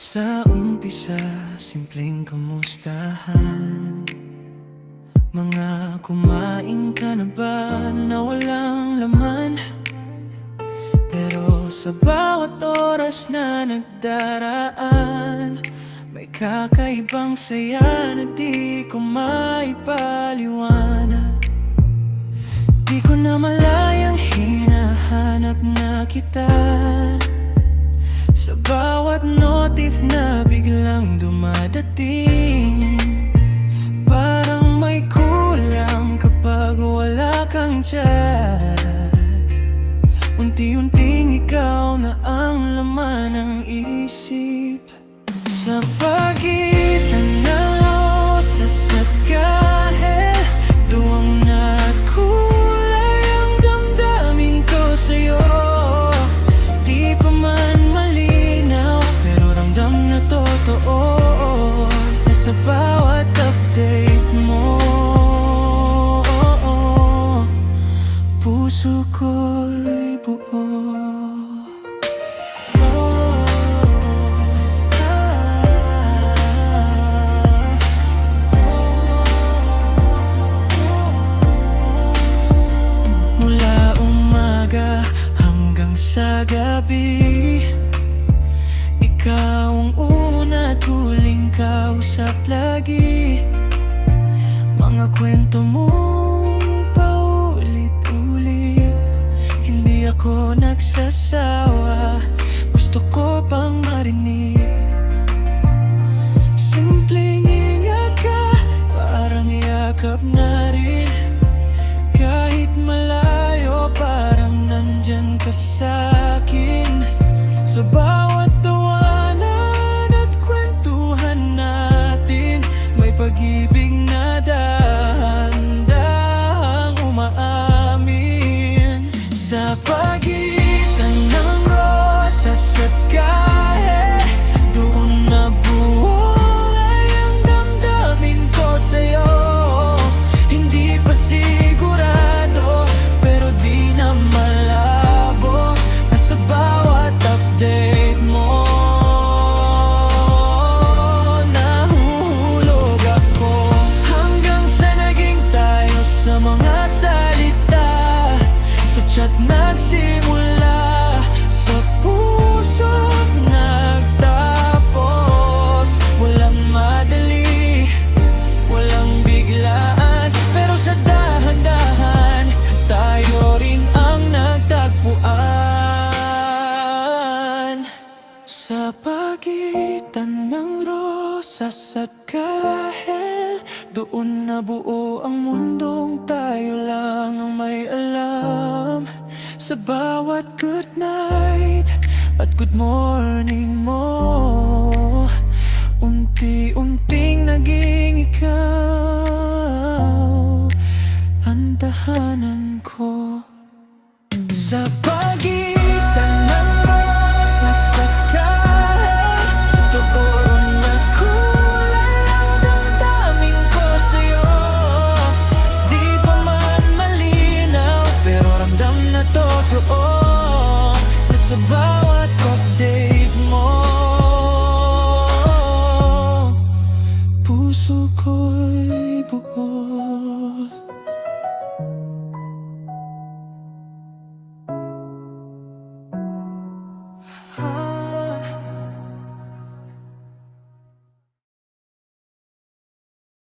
Sa umpisa, simpleng kamustahan. Mga kumain ka na ba na walang laman? Pero sa bawat oras na nagdaraan, may kakaibang saya na di ko maipaliwanag. Di ko na malayang hinahanap na kita. Sa bawat notif na biglang dumadating, parang may kulang kapag wala kang chat. Unti-unting ikaw na ang laman ng isip. Sa pagitan ng rosas at kahel, duwang at kulay ang damdamin ko sa'yo. Di pa man malinaw, pero ramdam na totoo na sa bawat update mo. Puso ko'y buo. Mula umaga hanggang sa gabi, ikaw ang una at huling kausap lagi. Mga kwento mo ako nagsasawa, gusto ko pang marinig. Simpleng ingat ka, parang yakap na rin. Kahit malayo, parang nandyan ka sa'kin. Sa bawat tawanan at kwentuhan natin, may pag-ibig na dahan-dahang umaamin. Sa pagitan ng rosas at kahel, doon nabuhay ang damdamin ko sa'yo. Hindi pa sigurado, pero di na malabo na sa bawat update mo. Nahuhulog ako hanggang sa naging tayo sa mga salita. Sa chat nagsimula, sa puso't nagtapos. Walang madali, walang biglaan, pero sa dahan-dahan, tayo rin ang nagtagpuan. Sa pagitan ng rosas at kahel, doon nabuo ang mundong tayo lang ang may alam. Sa bawat good night at good morning mo, unti-unting naging ikaw ang tahanan ko. Sa pagitan ng rosas at kahel, doon na kulay ang damdamin ko sa'yo. Di pa man malinaw, pero ramdam na totoo na sa bawat update mo. Puso ko'y buo.